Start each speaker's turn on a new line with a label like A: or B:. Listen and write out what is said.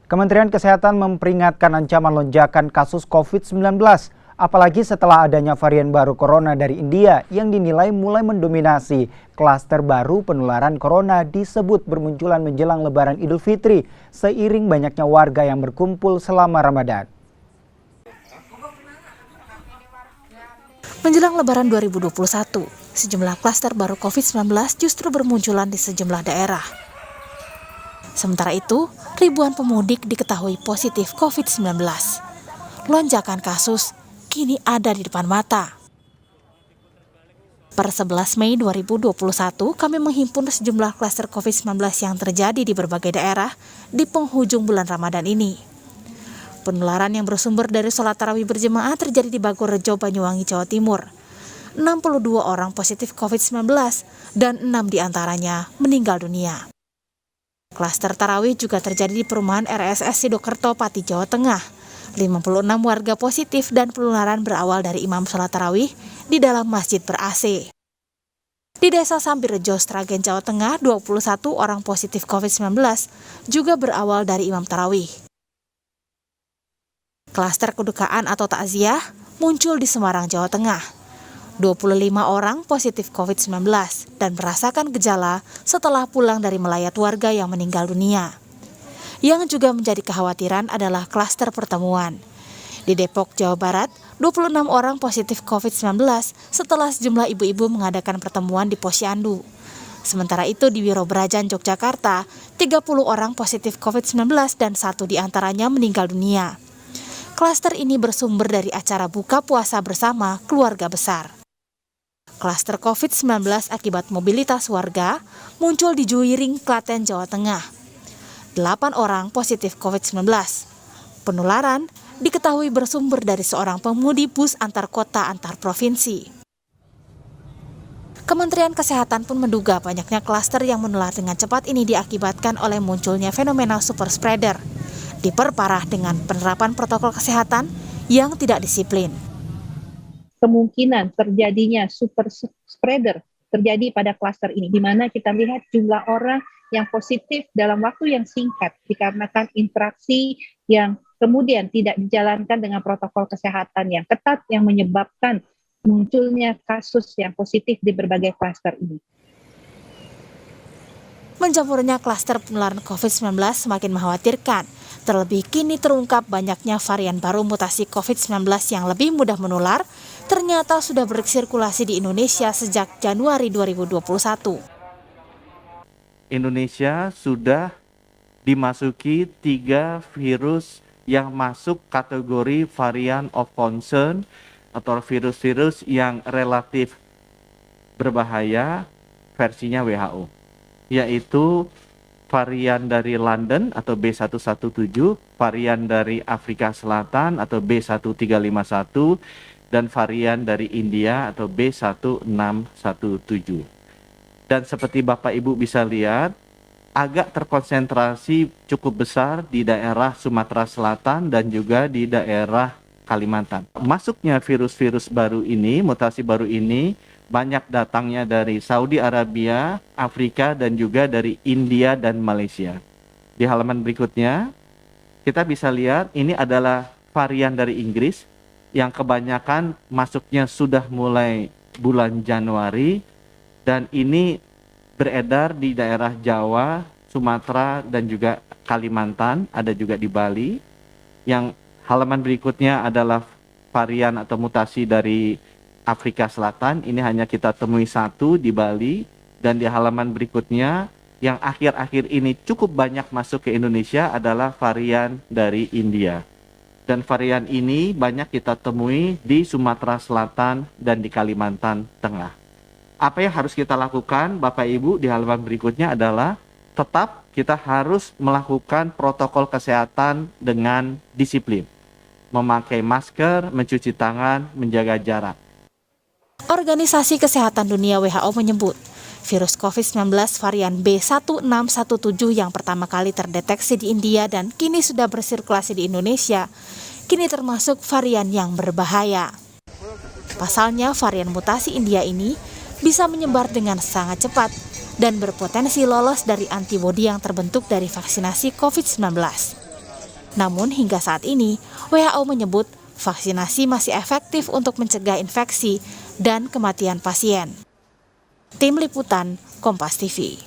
A: Kementerian Kesehatan memperingatkan ancaman lonjakan kasus COVID-19, apalagi setelah adanya varian baru corona dari India yang dinilai mulai mendominasi. Klaster baru penularan corona disebut bermunculan menjelang Lebaran Idul Fitri, seiring banyaknya warga yang berkumpul selama Ramadan.
B: Menjelang Lebaran 2021, sejumlah klaster baru COVID-19 justru bermunculan di sejumlah daerah. Sementara itu, ribuan pemudik diketahui positif COVID-19. Lonjakan kasus kini ada di depan mata. Per 11 Mei 2021, kami menghimpun sejumlah klaster COVID-19 yang terjadi di berbagai daerah di penghujung bulan Ramadan ini. Penularan yang bersumber dari sholat tarawih berjemaah terjadi di Bagorejo, Banyuwangi, Jawa Timur. 62 orang positif COVID-19 dan 6 diantaranya meninggal dunia. Klaster tarawih juga terjadi di perumahan RSS Sidokerto, Pati, Jawa Tengah. 56 warga positif dan penularan berawal dari imam sholat tarawih di dalam masjid ber-AC. Di Desa Sambirejo, Sragen, Jawa Tengah, 21 orang positif COVID-19 juga berawal dari imam tarawih. Klaster kedukaan atau takziah muncul di Semarang, Jawa Tengah. 25 orang positif COVID-19 dan merasakan gejala setelah pulang dari melayat warga yang meninggal dunia. Yang juga menjadi kekhawatiran adalah klaster pertemuan. Di Depok, Jawa Barat, 26 orang positif COVID-19 setelah sejumlah ibu-ibu mengadakan pertemuan di Posyandu. Sementara itu di Wirobrajan, Yogyakarta, 30 orang positif COVID-19 dan 1 diantaranya meninggal dunia. Klaster ini bersumber dari acara buka puasa bersama keluarga besar. Klaster COVID-19 akibat mobilitas warga muncul di Juwiring, Klaten, Jawa Tengah. 8 orang positif COVID-19. Penularan diketahui bersumber dari seorang pengemudi bus antar kota antar provinsi. Kementerian Kesehatan pun menduga banyaknya klaster yang menular dengan cepat ini diakibatkan oleh munculnya fenomena super spreader. Diperparah dengan penerapan protokol kesehatan yang tidak disiplin.
C: Kemungkinan terjadinya super spreader terjadi pada klaster ini, di mana kita lihat jumlah orang yang positif dalam waktu yang singkat dikarenakan interaksi yang kemudian tidak dijalankan dengan protokol kesehatan yang ketat yang menyebabkan munculnya kasus yang positif di berbagai klaster ini.
B: Mencampurnya klaster penularan COVID-19 semakin mengkhawatirkan. Terlebih kini terungkap banyaknya varian baru mutasi COVID-19 yang lebih mudah menular, ternyata sudah bersirkulasi di Indonesia sejak Januari 2021.
D: Indonesia sudah dimasuki 3 virus yang masuk kategori varian of concern atau virus-virus yang relatif berbahaya versinya WHO, yaitu varian dari London atau B117, varian dari Afrika Selatan atau B1351, dan varian dari India atau B1617. Dan seperti Bapak Ibu bisa lihat, agak terkonsentrasi cukup besar di daerah Sumatera Selatan dan juga di daerah Kalimantan. Masuknya virus-virus baru ini, mutasi baru ini, banyak datangnya dari Saudi Arabia, Afrika, dan juga dari India dan Malaysia. Di halaman berikutnya, kita bisa lihat ini adalah varian dari Inggris yang kebanyakan masuknya sudah mulai bulan Januari, dan ini beredar di daerah Jawa, Sumatera, dan juga Kalimantan, ada juga di Bali. Yang halaman berikutnya adalah varian atau mutasi dari Afrika Selatan, ini hanya kita temui 1 di Bali, dan di halaman berikutnya yang akhir-akhir ini cukup banyak masuk ke Indonesia adalah varian dari India. Dan varian ini banyak kita temui di Sumatera Selatan dan di Kalimantan Tengah. Apa yang harus kita lakukan, Bapak Ibu, di halaman berikutnya adalah tetap kita harus melakukan protokol kesehatan dengan disiplin. Memakai masker, mencuci tangan, menjaga jarak.
B: Organisasi Kesehatan Dunia WHO menyebut, virus COVID-19 varian B1617 yang pertama kali terdeteksi di India dan kini sudah bersirkulasi di Indonesia, kini termasuk varian yang berbahaya. Pasalnya, varian mutasi India ini bisa menyebar dengan sangat cepat dan berpotensi lolos dari antibodi yang terbentuk dari vaksinasi COVID-19. Namun hingga saat ini, WHO menyebut vaksinasi masih efektif untuk mencegah infeksi dan kematian pasien. Tim Liputan, Kompas TV.